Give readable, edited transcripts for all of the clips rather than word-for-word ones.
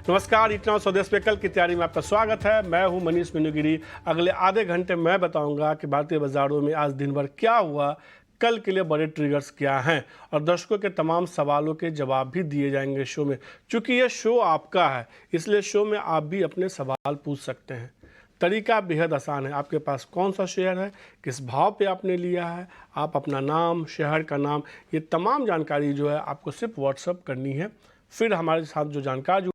नमस्कार, इतना स्वदेश पे कल की तैयारी में आपका स्वागत है। मैं हूं मनीष मीनूगिरी। अगले आधे घंटे मैं बताऊंगा कि भारतीय बाजारों में आज दिन भर क्या हुआ, कल के लिए बड़े ट्रिगर्स क्या हैं और दर्शकों के तमाम सवालों के जवाब भी दिए जाएंगे शो में। चूंकि ये शो आपका है, इसलिए शो में आप भी अपने सवाल पूछ सकते हैं। तरीका बेहद आसान है। आपके पास कौन सा शेयर है, किस भाव पे आपने लिया है, आप अपना नाम, शहर का नाम, ये तमाम जानकारी जो है आपको सिर्फ व्हाट्सअप करनी है। फिर हमारे साथ जो जानकार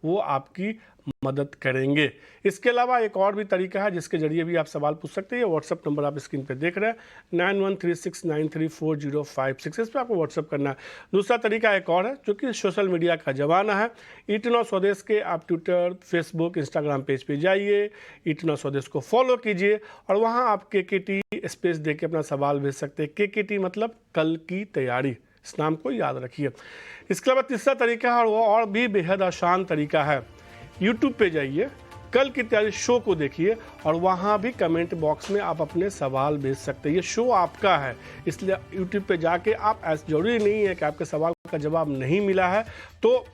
वो आपकी मदद करेंगे। इसके अलावा एक और भी तरीका है जिसके जरिए भी आप सवाल पूछ सकते हैं। व्हाट्सअप नंबर आप स्क्रीन पे देख रहे हैं 9136934056, इस पर आपको व्हाट्सअप करना है। दूसरा तरीका एक और है जो कि सोशल मीडिया का जमाना है। इतना स्वदेश के आप ट्विटर, फेसबुक, इंस्टाग्राम पेज पे जाइए, इतना स्वदेश को फॉलो कीजिए और वहाँ आप KKT स्पेस दे के अपना सवाल भेज सकते हैं। KKT मतलब कल की तैयारी, इस नाम को याद रखिए। इसके अलावा तीसरा तरीका है और वो और भी बेहद आसान तरीका है। यूट्यूब पे जाइए, कल की तैयारी शो को देखिए और वहाँ भी कमेंट बॉक्स में आप अपने सवाल भेज सकते हैं। ये शो आपका है, इसलिए यूट्यूब पे जाके आप, ऐसा जरूरी नहीं है कि आपके सवाल का जवाब नहीं मिला है तो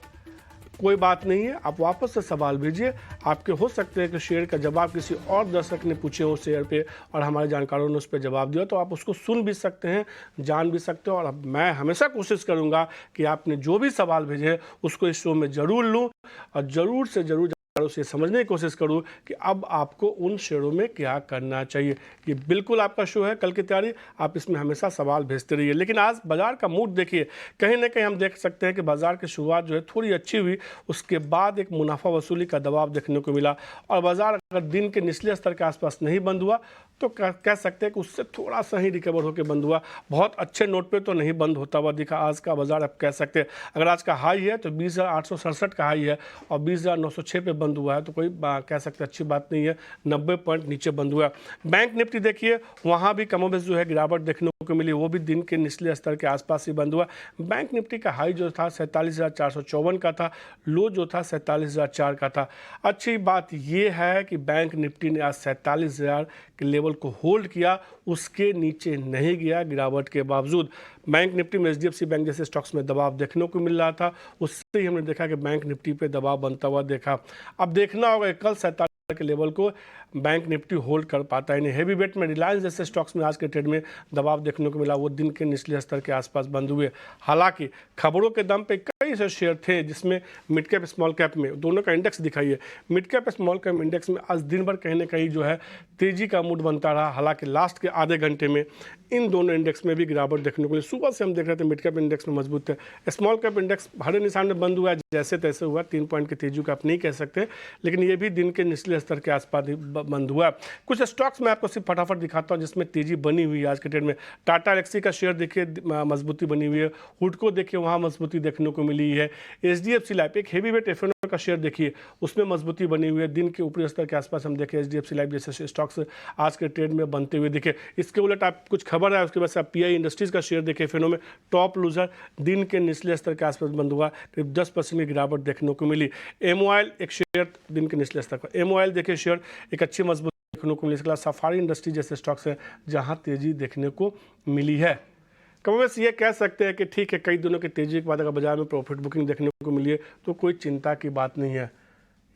कोई बात नहीं है, आप वापस से सवाल भेजिए। आपके हो सकते हैं कि शेयर का जवाब किसी और दर्शक ने पूछे हो शेयर पे और हमारे जानकारों ने उस पर जवाब दिया, तो आप उसको सुन भी सकते हैं, जान भी सकते हो। और मैं हमेशा कोशिश करूंगा कि आपने जो भी सवाल भेजे उसको इस शो में ज़रूर लूँ और ज़रूर से ज़रूर उसे समझने की कोशिश करूं कि अब आपको उन शेयरों में क्या करना चाहिए। ये बिल्कुल आपका शो है कल की तैयारी, आप इसमें हमेशा सवाल भेजते रहिए। लेकिन आज बाजार का मूड देखिए, कहीं ना कहीं हम देख सकते हैं कि बाजार की शुरुआत जो है थोड़ी अच्छी हुई, उसके बाद एक मुनाफा वसूली का दबाव देखने को मिला और बाजार अगर दिन के निचले स्तर के आसपास नहीं बंद हुआ तो कह सकते हैं कि उससे थोड़ा सा ही रिकवर होकर बंद हुआ। बहुत अच्छे नोट पे तो नहीं बंद होता हुआ दिखा आज का बाजार। आप कह सकते हैं अगर आज का हाई है तो 20,867 का हाई है और 20,906 पे बंद हुआ है, तो कोई कह सकते अच्छी बात नहीं है। 90 पॉइंट नीचे बंद हुआ। बैंक निफ्टी देखिए, वहाँ भी कमोबेश जो है गिरावट देखने को मिली, वो भी दिन के निचले स्तर के आसपास ही बंद हुआ। बैंक निफ्टी का हाई जो था 47,454 का था, लो जो था 47,004 का था। अच्छी बात ये है कि बैंक निफ्टी ने आज 47,000 के लेवल को होल्ड किया, उसके नीचे नहीं गया गिरावट के बावजूद। बैंक निफ्टी में HDFC बैंक जैसे स्टॉक्स में दबाव देखने को मिल रहा था, उससे ही हमने देखा कि बैंक निफ्टी पे दबाव बनता हुआ देखा। अब देखना होगा कल 47 के लेवल को बैंक निफ्टी होल्ड कर पाता है नहीं। हैवी वेट में रिलायंस जैसे स्टॉक्स में आज के ट्रेड में दबाव देखने को मिला, वो दिन के निचले स्तर के आसपास बंद हुए। हालांकि खबरों के दम पे कई ऐसे शेयर थे जिसमें मिड कैप स्मॉल कैप में दोनों का इंडेक्स दिखाइए। Mid cap small cap index में आज दिन भर कहीं ना कहीं जो है तेजी का मूड बनता रहा। हालांकि लास्ट के आधे घंटे में इन दोनों इंडेक्स में भी गिरावट देखने को मिली। सुबह से हम देख रहे थे मिड कैप इंडेक्स में मजबूत थे, स्मॉल कैप इंडेक्स हरे निशान में बंद हुआ, जैसे तैसे हुआ। 3 पॉइंट की तेजी का आप नहीं कह सकते, लेकिन ये भी दिन के निचले स्तर के आसपास बंद हुआ। कुछ स्टॉक्स में आपको सिर्फ फटाफट दिखाता हूँ जिसमें तेजी बनी हुई है आज के ट्रेड में। टाटा एलेक्सी का शेयर देखिए, मजबूती बनी हुई है। हुडको देखिए, वहाँ मजबूती देखने को मिली है। HDFC लाइफ, एक हेवी वेट FNO का शेयर देखिए, उसमें मजबूती बनी हुई है। दिन के ऊपरी स्तर के आसपास हम देखें HDFC लाइफ जैसे स्टॉक्स आज के ट्रेड में बनते हुए दिखे। इसके उलट आप कुछ खबर है उसके बाद से आप PI इंडस्ट्रीज का शेयर देखें, FNO में टॉप लूजर, दिन के निचले स्तर के आसपास बंद हुआ, करीब 10% की गिरावट देखने को मिली। MOIL एक शेयर दिन के निचले स्तर पर, MOIL देखिए शेयर एक अच्छी मजबूत देखने को मिली। इसके अलावा सफारी इंडस्ट्री जैसे स्टॉक्स हैं जहां तेजी देखने को मिली है। कमोबेश ये कह सकते हैं कि ठीक है, कई दिनों की तेजी के बाद अगर बाजार में प्रॉफिट बुकिंग देखने को मिली है तो कोई चिंता की बात नहीं है,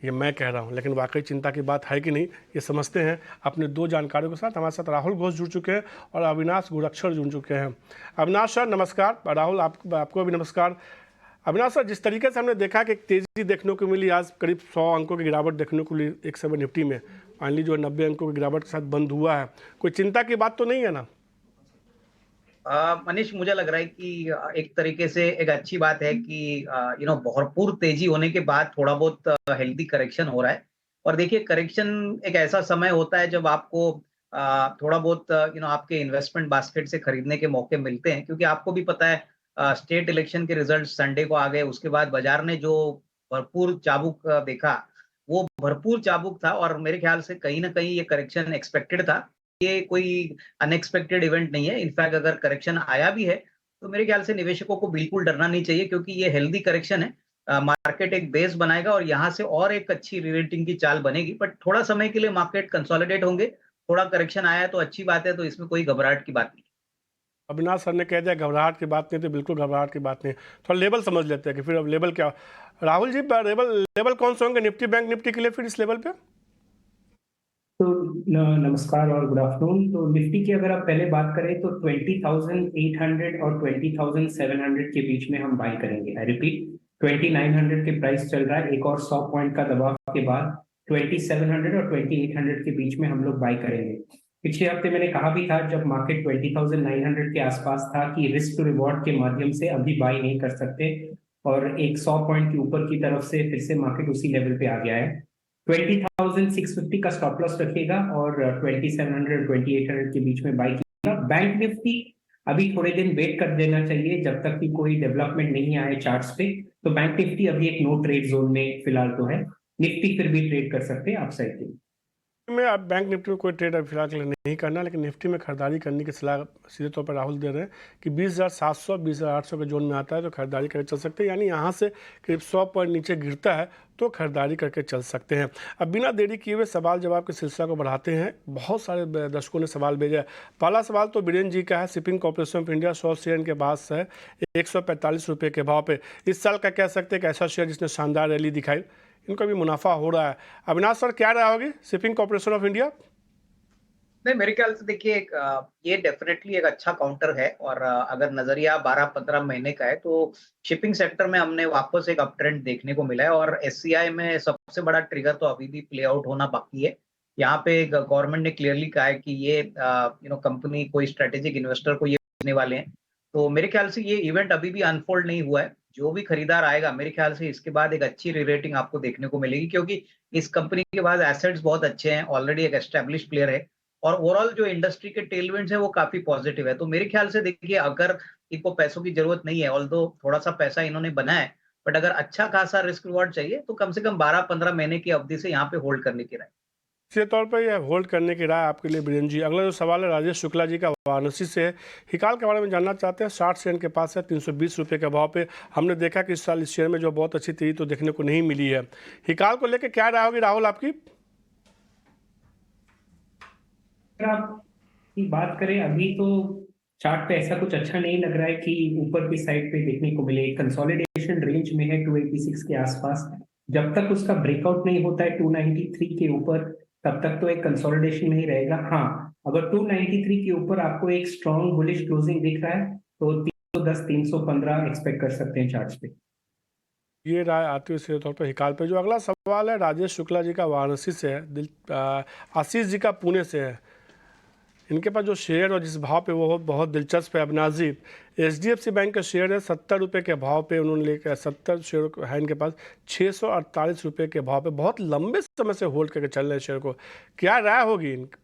ये मैं कह रहा हूं। लेकिन वाकई चिंता की बात है कि नहीं, ये समझते हैं अपने दो जानकारों के साथ। हमारे साथ राहुल घोष जुड़ चुके हैं और अविनाश गुरक्षर जुड़ चुके हैं। अविनाश सर नमस्कार, राहुल आपको भी नमस्कार। अविनाश सर, जिस तरीके से हमने देखा कि तेजी देखने को मिली, आज करीब 100 अंकों की गिरावट देखने को मिली एक समय निफ्टी में, फाइनली जो 90 अंकों की गिरावट के साथ बंद हुआ है, कोई चिंता की बात तो नहीं है ना? मनीष, मुझे लग रहा है कि एक तरीके से एक अच्छी बात है कि भरपूर तेजी होने के बाद थोड़ा बहुत हेल्दी करेक्शन हो रहा है। और देखिए, करेक्शन एक ऐसा समय होता है जब आपको थोड़ा बहुत आपके इन्वेस्टमेंट बास्केट से खरीदने के मौके मिलते हैं, क्योंकि आपको भी पता है स्टेट इलेक्शन के रिजल्ट संडे को आ गए। उसके बाद बाजार ने जो भरपूर चाबुक देखा, वो भरपूर चाबुक था और मेरे ख्याल से कहीं ना कहीं ये करेक्शन एक्सपेक्टेड था। ये कोई अनएक्सपेक्टेड इवेंट नहीं है। इनफैक्ट अगर करेक्शन आया भी है तो मेरे ख्याल से निवेशकों को बिल्कुल डरना नहीं चाहिए, क्योंकि ये हेल्दी करेक्शन है। मार्केट एक बेस बनाएगा और यहाँ से और एक अच्छी रीरेटिंग की चाल बनेगी, बट थोड़ा समय के लिए मार्केट कंसोलिडेट होंगे। थोड़ा करेक्शन आया है तो अच्छी बात है, तो इसमें कोई घबराहट की बात नहीं। अविनाश सर ने कह दिया घबराहट की बात नहीं, तो बिल्कुल घबराहट की बात नहीं। थोड़ा लेवल समझ लेते हैं कि फिर अब लेवल क्या। राहुल जी, लेवल कौन से होंगे निफ्टी बैंक निफ्टी के लिए फिर इस लेवल पे? तो नमस्कार और गुड आफ्टरनून। तो निफ्टी की अगर आप पहले बात करें तो 20,800 और 20,700 के बीच में हम बाई करेंगे। आई रिपीट, 2,900 के प्राइस चल रहा है, एक और 100 पॉइंट का दबाव के बाद 2,700 और 2,800 के बीच में हम लोग बाई करेंगे। पिछले हफ्ते मैंने कहा भी था जब मार्केट 20,900 के आसपास था कि रिस्क टू रिवॉर्ड के माध्यम से अभी बाई नहीं कर सकते, और एक 100 पॉइंट के ऊपर की तरफ से फिर से मार्केट उसी लेवल पे आ गया है। 20,650 का स्टॉप लॉस रखिएगा और 2,700 2,800 के बीच में बाई कीजिएगा। बैंक निफ्टी अभी थोड़े दिन वेट कर देना चाहिए जब तक कि कोई डेवलपमेंट नहीं आए चार्ट्स पे। तो बैंक निफ्टी अभी एक नो ट्रेड जोन में फिलहाल तो है। निफ्टी फिर भी ट्रेड कर सकते हैं अपसाइड के। में आप बैंक निफ्टी में कोई ट्रेड फिलहाल के लिए नहीं करना, लेकिन निफ्टी में खरीदारी करने की सलाह सीधे तौर पर राहुल दे रहे हैं कि 20,700 20,800 के जोन में आता है तो खरीदारी करके चल सकते हैं, यानी यहाँ से करीब 100 पॉइंट नीचे गिरता है तो खरीदारी करके चल सकते हैं। अब बिना देरी किए हुए सवाल जवाब के सिलसिला को बढ़ाते हैं। बहुत सारे दर्शकों ने सवाल भेजा है। पहला सवाल तो बीरेन जी का है। Shipping corporation of India 100 share के पास है 145 रुपये के भाव पे। इस साल का कह सकते हैं कि ऐसा शेयर जिसने शानदार रैली दिखाई, इनका भी मुनाफा हो रहा है। अविनाश सर, क्या राय होगी शिपिंग कॉर्पोरेशन ऑफ इंडिया? नहीं, मेरे ख्याल से देखिए ये डेफिनेटली एक अच्छा काउंटर है, और अगर नजरिया 12-15 महीने का है तो शिपिंग सेक्टर में हमने वापस एक अप ट्रेंड देखने को मिला है, और एससीआई में सबसे बड़ा ट्रिगर तो अभी भी प्ले आउट होना बाकी है। यहाँ पे गवर्नमेंट ने क्लियरली कहा है कि ये कंपनी कोई स्ट्रेटेजिक इन्वेस्टर को ये देने वाले हैं। तो मेरे ख्याल से ये इवेंट अभी भी अनफोल्ड नहीं हुआ है। जो भी खरीदार आएगा मेरे ख्याल से इसके बाद एक अच्छी री-रेटिंग आपको देखने को मिलेगी, क्योंकि इस कंपनी के पास एसेट्स बहुत अच्छे हैं, ऑलरेडी एक एस्टेब्लिश प्लेयर है, और ओवरऑल जो इंडस्ट्री के टेलविंड्स है वो काफी पॉजिटिव है। तो मेरे ख्याल से देखिए, अगर इनको पैसों की जरूरत नहीं है, ऑल्दो थोड़ा सा पैसा इन्होंने बनाया है, बट अगर अच्छा खासा रिस्क रिवॉर्ड चाहिए तो कम से कम 12-15 महीने की अवधि से यहाँ पे होल्ड करने की राय। सीधे तौर पर यह होल्ड करने की राय आपके लिए बीरेन जी। अगला जो सवाल है राजेश शुक्ला जी का वाराणसी से है। हिकाल के बारे में जानना चाहते हैं। 60 शेयर के पास है 320 रुपये के भाव पे। हमने देखा कि इस साल इस शेयर में जो बहुत अच्छी तेजी तो देखने को नहीं मिली है। हिकाल को लेकर क्या राय होगी राहुल आपकी? अगर आप की बात करें अभी तो चार्ट पे ऐसा कुछ अच्छा नहीं लग रहा है कि ऊपर की साइड पे देखने को मिले। कंसोलिडेशन रेंज में है 286 के आसपास। जब तक उसका ब्रेकआउट नहीं होता है 293 के ऊपर, तब तक तो एक कंसोलिडेशन में ही रहेगा। हाँ, अगर 293 के ऊपर आपको एक स्ट्रॉन्ग बुलिश क्लोजिंग दिख रहा है तो 310 315 एक्सपेक्ट कर सकते हैं चार्ट्स पे। ये राय आती हुई सीधे तौर पर हिकाल पे। जो अगला सवाल है राजेश शुक्ला जी का वाराणसी से है। आशीष जी का पुणे से है। इनके पास जो शेयर और जिस भाव पे वो बहुत दिलचस्प है। अविनाश जी, एचडीएफसी बैंक का शेयर है 70 रुपये के भाव पे, उन्होंने लेकर 70 शेयर है इनके पास 648 रुपये के भाव पे। बहुत लंबे समय से होल्ड करके चल रहे हैं शेयर को, क्या राय होगी इनकी?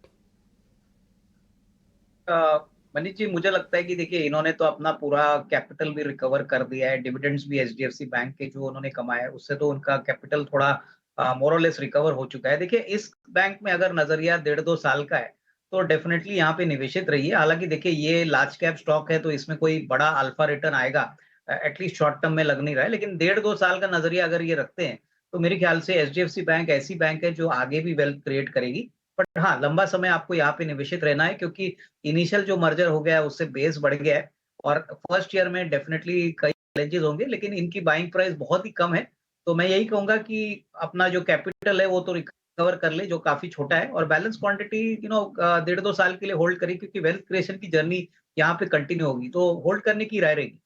मनीष जी, मुझे लगता है कि देखिए इन्होंने तो अपना पूरा कैपिटल भी रिकवर कर दिया है, डिविडेंड्स भी एचडीएफसी बैंक के जो उन्होंने कमाए है उससे तो उनका कैपिटल थोड़ा मोर और लेस रिकवर हो चुका है। देखिए इस बैंक में अगर नजरिया 1.5-2 साल का है तो डेफिनेटली यहाँ पे निवेशित रहिए। हालांकि देखिए ये लार्ज कैप स्टॉक है तो इसमें कोई बड़ा अल्फा रिटर्न आएगा एटलीस्ट शॉर्ट टर्म में लग नहीं रहा है, लेकिन 1.5-2 साल का नजरिया अगर ये रखते हैं तो मेरे ख्याल से एचडीएफसी बैंक ऐसी बैंक है जो आगे भी वेल्थ क्रिएट करेगी। बट हाँ, लंबा समय आपको यहाँ पे निवेशित रहना है, क्योंकि इनिशियल जो मर्जर हो गया है उससे बेस बढ़ गया है, और फर्स्ट ईयर में डेफिनेटली कई चैलेंजेस होंगे, लेकिन इनकी बाइंग प्राइस बहुत ही कम है। तो मैं यही कहूंगा कि अपना जो कैपिटल है वो तो रिकवर कर ले जो काफी छोटा है, और बैलेंस क्वांटिटी 1.5-2 साल के लिए होल्ड करिए, क्योंकि वेल्थ क्रिएशन की जर्नी यहाँ पे कंटिन्यू होगी, तो होल्ड करने की राय रहेगी।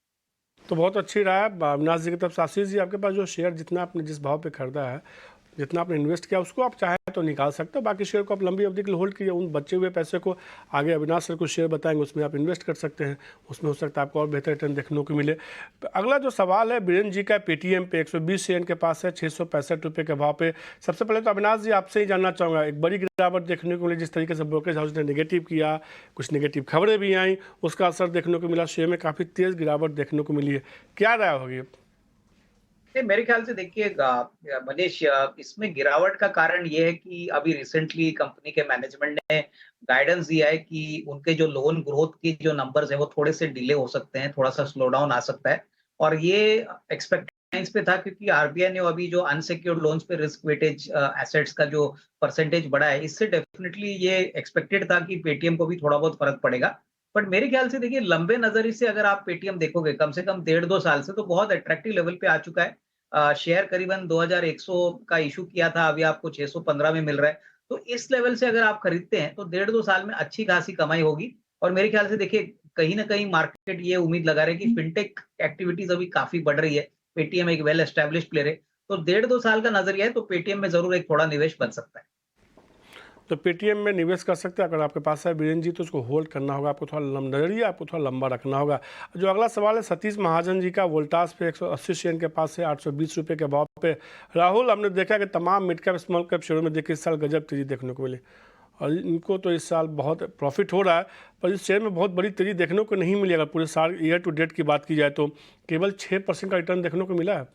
तो बहुत अच्छी राय है अविनाश जी की तरफ से। आशीष जी, आपके पास जो शेयर जितना आपने जिस भाव पे खरीदा है, जितना आपने इन्वेस्ट किया, उसको आप चाहें तो निकाल सकते हो, बाकी शेयर को आप लंबी अवधि के लिए होल्ड कीजिए। उन बचे हुए पैसे को आगे अविनाश सर कुछ शेयर बताएंगे, उसमें आप इन्वेस्ट कर सकते हैं, उसमें हो सकता है आपको और बेहतर रिटर्न देखने को मिले। अगला जो सवाल है बीरेन जी का पेटीएम पे 120 शेयर के पास है 665 रुपये के भाव पे। सबसे पहले तो अविनाश जी आपसे ही जानना चाहूँगा, एक बड़ी गिरावट देखने को मिली, जिस तरीके से ब्रोकरेज हाउस ने नेगेटिव किया, कुछ नेगेटिव खबरें भी आई, उसका असर देखने को मिला, शेयर में काफ़ी तेज़ गिरावट देखने को मिली है, क्या राय होगी? मेरे ख्याल से देखिए मनीष, इसमें गिरावट का कारण ये है कि अभी रिसेंटली कंपनी के मैनेजमेंट ने गाइडेंस दिया है कि उनके जो लोन ग्रोथ की जो नंबर्स है वो थोड़े से डिले हो सकते हैं, थोड़ा सा स्लो डाउन आ सकता है, और ये एक्सपेक्टेशंस पे था, क्योंकि आरबीआई ने अभी जो अनसिक्योर्ड लोन्स पे रिस्क वेटेज एसेट्स का जो परसेंटेज बढ़ा है, इससे डेफिनेटली ये एक्सपेक्टेड था कि पेटीएम को भी थोड़ा बहुत फर्क पड़ेगा। बट मेरे ख्याल से देखिए लंबे नजरिए से अगर आप पेटीएम देखोगे कम से कम 1.5-2 साल से तो बहुत अट्रैक्टिव लेवल पे आ चुका है। शेयर करीबन 2100 का इशू किया था, अभी आपको 615 में मिल रहा है। तो इस लेवल से अगर आप खरीदते हैं तो 1.5-2 साल में अच्छी खासी कमाई होगी। और मेरे ख्याल से देखिए कहीं न कहीं मार्केट ये उम्मीद लगा रहा है कि फिनटेक एक्टिविटीज़ अभी काफ़ी बढ़ रही है। पेटीएम एक वेल एस्टेब्लिश्ड प्लेयर है। तो 1.5-2 साल का नज़रिया है तो पेटीएम में ज़रूर एक थोड़ा निवेश बन सकता है। तो पेटीएम में निवेश कर सकते हैं अगर आपके पास है वीरेंद्र जी, तो उसको होल्ड करना होगा, आपको थोड़ा नजरिया आपको थोड़ा लंबा रखना होगा। जो अगला सवाल है सतीश महाजन जी का, वोल्टास पे 180 शेयर के पास है 820 रुपये के भाव पे। राहुल, हमने देखा कि तमाम मिड कैप स्मॉल कैप शेयरों में देखिए इस साल गजब तेजी देखने को मिली और इनको तो इस साल बहुत प्रॉफिट हो रहा है, पर इस शेयर में बहुत बड़ी तेजी देखने को नहीं मिली। अगर पूरे साल ईयर टू डेट की बात की जाए तो केवल 6% का रिटर्न देखने को मिला है।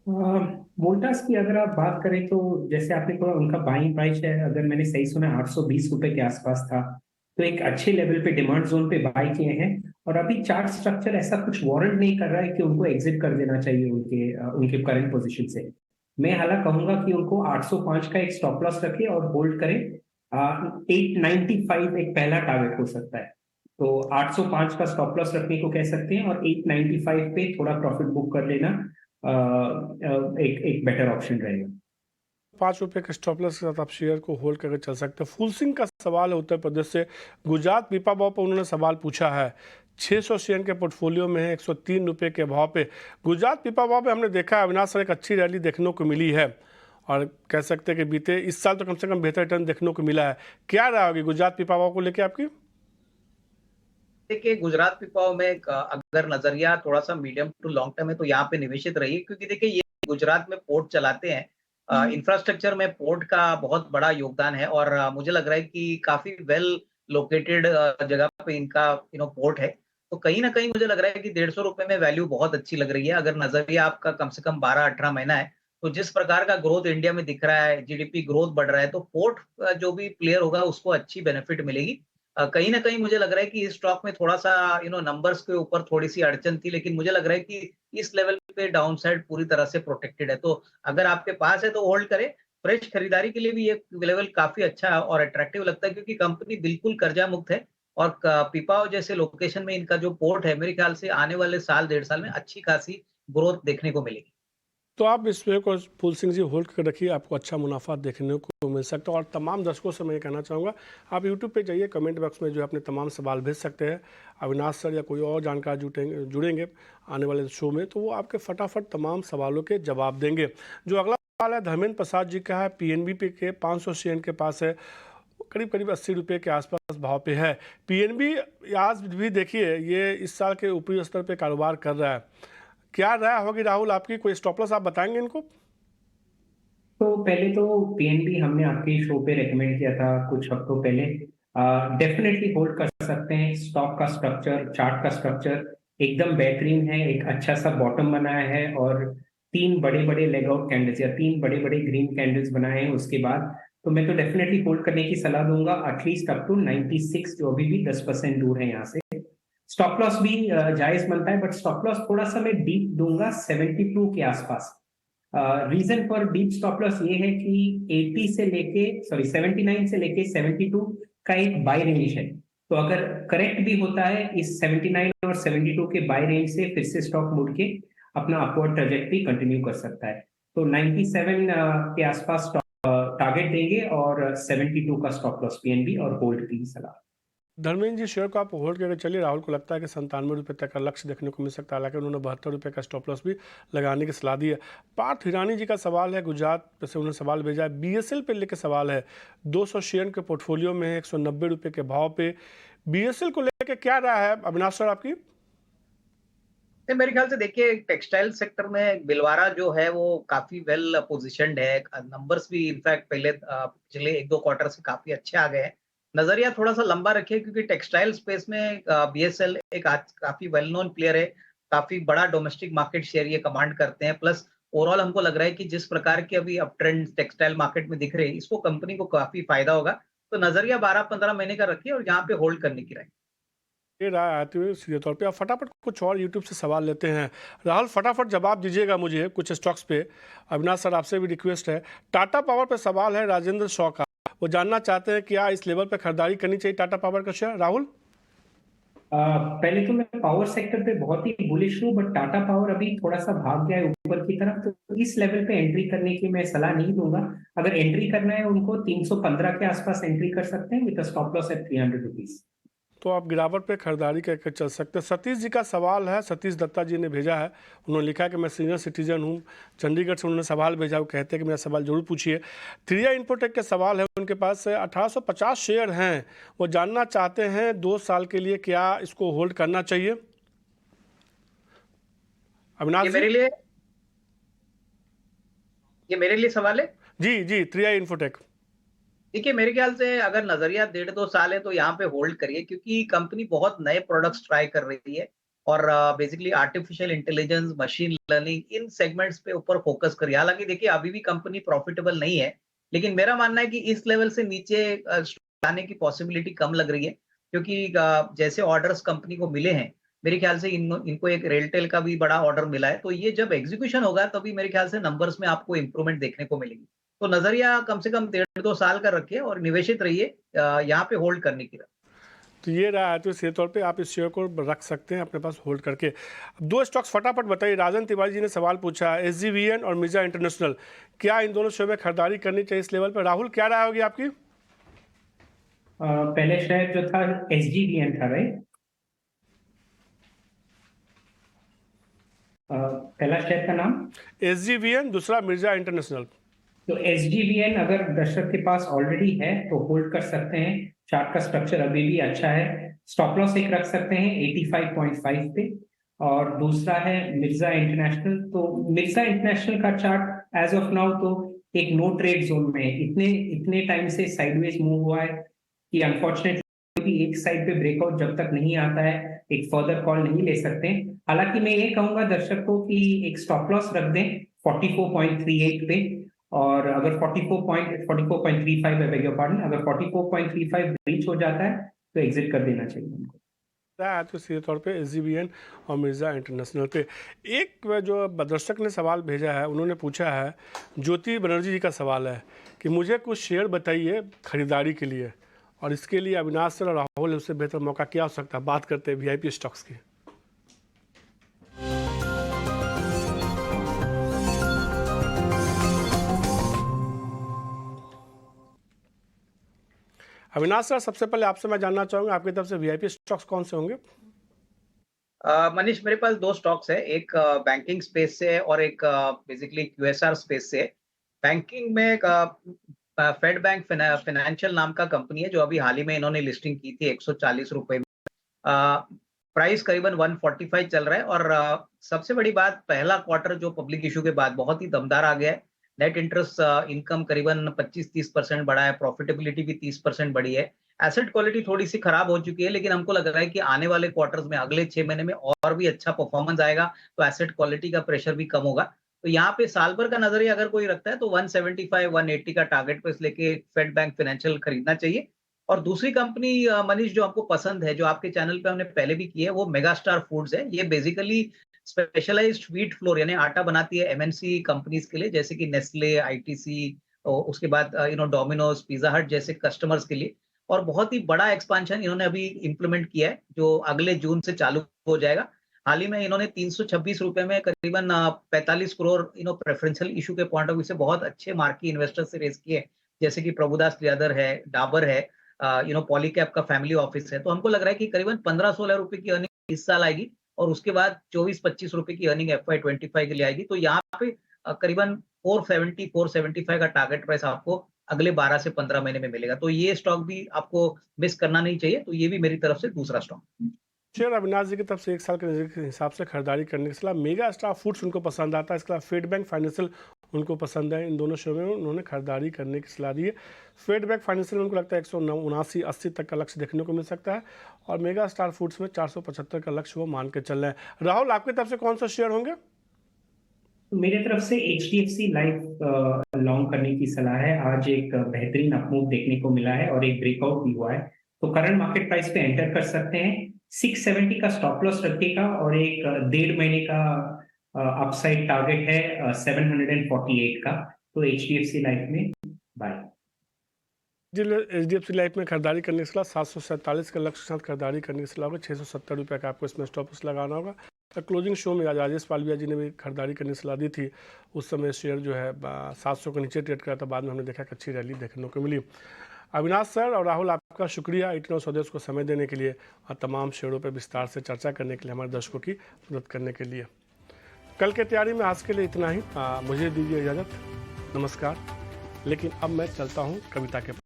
वोल्टास की अगर आप बात करें तो जैसे आपने कहा उनका बाइंग प्राइस है, अगर मैंने सही सुना 820 रुपए के आसपास था, तो एक अच्छे लेवल पे डिमांड जोन पे बाय किए हैं। और अभी चार्ट स्ट्रक्चर ऐसा कुछ वारंट नहीं कर रहा है कि उनको एग्जिट कर देना चाहिए उनके करंट पोजीशन से। मैं हालांकि कहूंगा कि उनको 805 का एक स्टॉप लॉस रखे और होल्ड करें। 895 एक पहला टारगेट हो सकता है, तो 805 का स्टॉप लॉस रखने को कह सकते हैं और 895 पे थोड़ा प्रॉफिट बुक कर लेना एक बेटर ऑप्शन रहेगा। 5 रुपये के स्टॉप लॉस के साथ आप शेयर को होल्ड करके चल सकते हैं। फुल सिंह का सवाल है उत्तर प्रदेश से, गुजरात पीपा भाव पर उन्होंने सवाल पूछा है। 600 शेयर के पोर्टफोलियो में है 103 रुपये के भाव पे। गुजरात पीपा भाव पे हमने देखा है अविनाश सर एक अच्छी रैली देखने को मिली है और कह सकते हैं कि बीते इस साल तो कम से कम बेहतर रिटर्न देखने को मिला है। क्या राय होगी गुजरात पीपा भाव को लेकर आपकी? देखिए गुजरात पिपाओ में अगर नजरिया थोड़ा सा मीडियम टू लॉन्ग टर्म है तो यहाँ पे निवेशित रहिए, क्योंकि देखिए ये गुजरात में पोर्ट चलाते हैं। इंफ्रास्ट्रक्चर में पोर्ट का बहुत बड़ा योगदान है और मुझे लग रहा है कि काफी वेल लोकेटेड जगह पे इनका पोर्ट है। तो कहीं ना कहीं मुझे लग रहा है कि 150 रुपए में वैल्यू बहुत अच्छी लग रही है। अगर नजरिया आपका कम से कम 12-18 महीना है तो जिस प्रकार का ग्रोथ इंडिया में दिख रहा है, जीडीपी ग्रोथ बढ़ रहा है, तो पोर्ट जो भी प्लेयर होगा उसको अच्छी बेनिफिट मिलेगी। कहीं न कहीं मुझे लग रहा है कि इस स्टॉक में थोड़ा-सा नंबर्स के ऊपर थोड़ी-सी अड़चन थी, लेकिन मुझे लग रहा है कि इस लेवल पे डाउनसाइड पूरी तरह से प्रोटेक्टेड है। तो अगर आपके पास है तो होल्ड करें। फ्रेश खरीदारी के लिए भी ये लेवल काफ़ी अच्छा और अट्रैक्टिव लगता है, क्योंकि कंपनी बिल्कुल कर्जा मुक्त है और क पीपावाव जैसे लोकेशन में इनका जो पोर्ट है, मेरे ख्याल से आने वाले साल, डेढ़ साल में अच्छी खासी ग्रोथ देखने को मिलेगी। तो आप इस वे को फुल सिंह जी होल्ड कर रखिए, आपको अच्छा मुनाफा देखने को मिल सकता है। और तमाम दर्शकों से मैं ये कहना चाहूँगा, आप यूट्यूब पे जाइए, कमेंट बॉक्स में जो है अपने तमाम सवाल भेज सकते हैं। अविनाश सर या कोई और जानकार जुड़ेंगे आने वाले शो में, तो वो आपके फटाफट तमाम सवालों के जवाब देंगे। जो अगला सवाल है धर्मेंद्र प्रसाद जी का है, पीएनबी पे के 500 शेयर के पास है, करीब करीब 80 रुपये के आसपास भाव पे है। पीएनबी आज भी देखिए ये इस साल के ऊपरी स्तर पे कारोबार कर रहा है। क्या राय होगी राहुल आपकी, कोई स्टॉप लॉस आप बताएंगे इनको? तो पहले तो पीएनबी हमने आपके शो पे रेकमेंड किया था कुछ हफ्तों पहले। डेफिनेटली होल्ड कर सकते हैं। स्टॉक का स्ट्रक्चर, चार्ट का स्ट्रक्चर एकदम बेहतरीन है। एक अच्छा सा बॉटम बनाया है और 3 बड़े बड़े लेग आउट कैंडल्स या 3 बड़े बड़े ग्रीन कैंडल्स बनाए हैं उसके बाद। तो मैं तो डेफिनेटली होल्ड करने की सलाह दूंगा, एटलीस्ट अप टू 96, जो अभी भी 10% दूर है यहाँ से। स्टॉप लॉस भी जायज बनता है, बट स्टॉप लॉस थोड़ा सा मैं डीप दूंगा 72 के आसपास। Reason for deep stop loss ये है कि 79 से लेके 72 का एक बाय रेंज है। तो अगर करेक्ट भी होता है इस 79 और 72 के बाय रेंज से, फिर से स्टॉक मुड़ के अपना अपवर्ड ट्रेजेक्टरी कंटिन्यू कर सकता है। तो 97 के आसपास टारगेट देंगे और 72 का स्टॉप लॉस पीएनबी और होल्ड की सलाह। धर्मेंद्र जी शेयर को आप होल्ड करके चलिए। राहुल को लगता है कि 97 रुपये तक का लक्ष्य देखने को मिल सकता है, हालांकि उन्होंने 72 रुपये का स्टॉप लॉस भी लगाने की सलाह दी है। पार्थ हिरानी जी का सवाल है, गुजरात से उन्होंने सवाल भेजा है। बीएसएल पे लेकर सवाल है, 200 शेयर के पोर्टफोलियो में है 190 रुपये के भाव पे। बीएसएल को लेकर क्या राय है अविनाश सर आपकी? मेरे ख्याल से देखिए टेक्सटाइल सेक्टर में भिलवाड़ा जो है वो काफी वेल पोजीशनड है। नंबर्स भी इनफैक्ट पहले पिछले 1-2 क्वार्टर से काफी अच्छे आ गए हैं। नजरिया थोड़ा सा लंबा रखिए, क्योंकि टेक्सटाइल स्पेस में बीएसएल एक आज काफी वेल नोन प्लेयर है। काफी बड़ा डोमेस्टिक मार्केट शेयर ये कमांड करते हैं। प्लस ओवरऑल हमको लग रहा है कि जिस प्रकार के अभी अप ट्रेंड टेक्सटाइल मार्केट में दिख रहे हैं, इसको कंपनी को काफी फायदा होगा। तो नजरिया 12-15 महीने का रखिए और यहाँ पे होल्ड करने की राय। ये राय आती हुई सीधे तौर पे। अब फटाफट कुछ और यूट्यूब से सवाल लेते हैं। राहुल फटाफट जवाब दीजिएगा मुझे कुछ स्टॉक्स पे। अविनाश सर आपसे भी रिक्वेस्ट है। टाटा पावर पे सवाल है राजेंद्र शॉ का, वो जानना चाहते हैं क्या इस लेवल पर खरीदारी करनी चाहिए टाटा पावर का शेयर। राहुल? पहले तो मैं पावर सेक्टर पे बहुत ही बुलिश हूँ, बट टाटा पावर अभी थोड़ा सा भाग गया है ऊपर की तरफ, तो इस लेवल पे एंट्री करने की मैं सलाह नहीं दूंगा। अगर एंट्री करना है उनको 315 के आसपास एंट्री कर सकते हैं with stop loss at 300 rupees. तो आप गिरावट पे खरीदारी करके चल सकते हैं। सतीश जी का सवाल है, सतीश दत्ता जी ने भेजा है। उन्होंने लिखा कि मैं सीनियर सिटीजन हूँ, चंडीगढ़ से उन्होंने सवाल भेजा। वो कहते हैं कि मेरा सवाल जरूर पूछिए। 3i इन्फोटेक के सवाल है, उनके पास 1850 शेयर हैं। वो जानना चाहते हैं 2 साल के लिए क्या इसको होल्ड करना चाहिए। अविनाश जी? ये मेरे लिए सवाल है। जी जी, 3i इन्फोटेक। देखिए, मेरे ख्याल से अगर नजरिया 1.5-2 साल है तो यहाँ पे होल्ड करिए, क्योंकि कंपनी बहुत नए प्रोडक्ट्स ट्राई कर रही है और basically artificial intelligence, machine learning, इन सेगमेंट्स पे ऊपर फोकस करिए। हालांकि देखिए अभी भी कंपनी प्रॉफिटेबल नहीं है, लेकिन मेरा मानना है कि इस लेवल से नीचे आने की पॉसिबिलिटी कम लग रही है, क्योंकि जैसे ऑर्डर्स कंपनी को मिले हैं, मेरे ख्याल से इनको एक रेलटेल का भी बड़ा ऑर्डर मिला है, तो ये जब एग्जीक्यूशन होगा तभी मेरे ख्याल से नंबर्स में आपको इंप्रूवमेंट देखने को मिलेगी। तो नजरिया कम से कम 1.5-2 साल का रखिए और निवेशित रहिए यहाँ पे होल्ड करने की। तो ये रहा है, तो इसी तौर पे आप इस शेयर को रख सकते हैं अपने पास होल्ड करके। अब 2 स्टॉक्स फटाफट बताइए। राजन तिवारी जी ने सवाल पूछा है, SGVN और मिर्जा इंटरनेशनल, क्या इन दोनों शेयर में खरीदारी करनी चाहिए इस लेवल पर। राहुल, क्या राय होगी आपकी? पहले शेयर जो था SGVN था, राइट? पहला शेयर का नाम SGVN, दूसरा मिर्जा इंटरनेशनल। तो SGVN अगर दर्शक के पास ऑलरेडी है तो होल्ड कर सकते हैं। चार्ट का स्ट्रक्चर अभी भी अच्छा है। स्टॉप लॉस एक रख सकते हैं 85.5 पे। और दूसरा है मिर्जा इंटरनेशनल। तो मिर्जा इंटरनेशनल का चार्ट एज ऑफ नाउ तो एक नो ट्रेड जोन में है। इतने टाइम से साइडवेज मूव हुआ है कि अनफॉर्चुनेटली एक साइड पे ब्रेकआउट जब तक नहीं आता है एक फर्दर कॉल नहीं ले सकते। हालांकि मैं ये कहूंगा दर्शक को कि एक स्टॉप लॉस रख दें 44.38 पे, और अगर 44.35 है, बेग योर पार्डन, अगर 44.35 ब्रीच हो जाता है तो एग्जिट कर देना चाहिए उनको। तो सीधे तौर पे SGVN और मिर्जा इंटरनेशनल पे। एक जो दर्शक ने सवाल भेजा है, उन्होंने पूछा है, ज्योति बनर्जी जी का सवाल है कि मुझे कुछ शेयर बताइए खरीदारी के लिए, और इसके लिए अविनाश सर और राहुल, उससे बेहतर मौका क्या हो सकता है। बात करते हैं VIP स्टॉक्स की। अविनाश सर, सबसे पहले आपसे मैं जानना चाहूंगा आपकी तरफ से VIP स्टॉक्स कौन से होंगे। मनीष, मेरे पास 2 स्टॉक्स है, एक बैंकिंग स्पेस से है और एक बेसिकली QSR स्पेस से है। बैंकिंग में एक फेड बैंक फाइनेंशियल नाम का कंपनी है, जो अभी हाल ही में इन्होंने लिस्टिंग की थी 140 रुपए में। प्राइस करीबन 145 चल रहा है और सबसे बड़ी बात, पहला क्वार्टर जो पब्लिक इशू के बाद बहुत ही दमदार आ गया है। नेट इंटरेस्ट इनकम करीबन 25-30% बढ़ा है, प्रॉफिटेबिलिटी भी 30% बढ़ी है। एसेट क्वालिटी थोड़ी सी खराब हो चुकी है, लेकिन हमको लग रहा है कि आने वाले क्वार्टर्स में, अगले 6 महीने में और भी अच्छा परफॉर्मेंस आएगा, तो एसेट क्वालिटी का प्रेशर भी कम होगा। तो यहाँ पे साल भर का नजरिया अगर कोई रखता है तो 175-180 का टारगेट प्राइस लेके फेड बैंक फाइनेंशियल खरीदना चाहिए। और दूसरी कंपनी मनीष जो आपको पसंद है, जो आपके चैनल पे हमने पहले भी की है, वो मेगास्टार फूड्स है। ये बेसिकली स्पेशलाइज्ड व्हीट फ्लोर यानी आटा बनाती है MNC कंपनीज के लिए, जैसे कि नेस्ले, ITC, और उसके बाद डोमिनोज, पिज्जा हट जैसे कस्टमर्स के लिए। और बहुत ही बड़ा एक्सपांशन इन्होंने अभी इंप्लीमेंट किया है, जो अगले जून से चालू हो जाएगा। हाल ही में इन्होंने 326 रुपए में करीबन 45 करोड़ प्रेफरेंशियल इशू के पॉइंट ऑफ व्यू से बहुत अच्छे मार्की इन्वेस्टर से रेज किए, जैसे कि प्रभुदास लियादर है, डाबर है, पॉलीकैप का फैमिली ऑफिस है। तो हमको लग रहा है कि करीबन 15-16 रुपए की अर्निंग इस साल आएगी और उसके बाद 24-25 रुपए की अर्निंग FY25 के लिए आएगी। तो यहाँ पे करीबन 470-475 का टारगेट प्राइस आपको अगले 12 से 15 महीने में मिलेगा। तो ये स्टॉक भी आपको मिस करना नहीं चाहिए। तो ये भी मेरी तरफ से दूसरा स्टॉक। शेयर अविनाश जी की तरफ से 1 साल के हिसाब से खरीदारी करने के सलाह। मेगा स्टार फूड्स उनको पसंद आता है, इसके अलावा फेड बैंक फाइनेंशियल उनको पसंद है। इन दोनों शेयर में उन्होंने खरीदारी करने की सलाह दी है। फेड बैंक फाइनेंशियल में उनको लगता है 179-80 तक का लक्ष्य देखने को मिल सकता है, और मेगा स्टार फूड्स में 475 का लक्ष्य वो मान के चल रहे हैं। राहुल, आपकी तरफ से कौन सा शेयर होंगे? मेरे तरफ से HDFC लाइफ लॉन्ग करने की सलाह है। आज एक बेहतरीन अपमूव देखने को मिला है और एक ब्रेकआउट भी हुआ है, तो करंट मार्केट प्राइस पे एंटर कर सकते हैं। 670 का स्टॉप लॉस रखिएगा और एक 1.5 महीने का अपसाइड टारगेट है 748 का। तो HDFC लाइफ में बाय। HDFC लाइफ में खरीदारी करने की सलाह 747 का लक्ष्य के साथ खरीदारी करने की सलाह होगा। 670 रुपये का आपको इसमें स्टॉप लॉस लगाना होगा। और क्लोजिंग शो में आज राजेश पालविया जी ने भी खरीदारी करने की सलाह दी थी। उस समय शेयर जो है 700 के नीचे ट्रेड करा था, बाद में हमने देखा कि अच्छी रैली देखने को मिली। अविनाश सर और राहुल, आपका शुक्रिया 89 स्वदेश को समय देने के लिए और तमाम शेयरों पर विस्तार से चर्चा करने के लिए, हमारे दर्शकों की मदद करने के लिए। कल के तैयारी में आज के लिए इतना ही। मुझे दीजिए इजाज़त, नमस्कार। लेकिन अब मैं चलता हूँ कविता के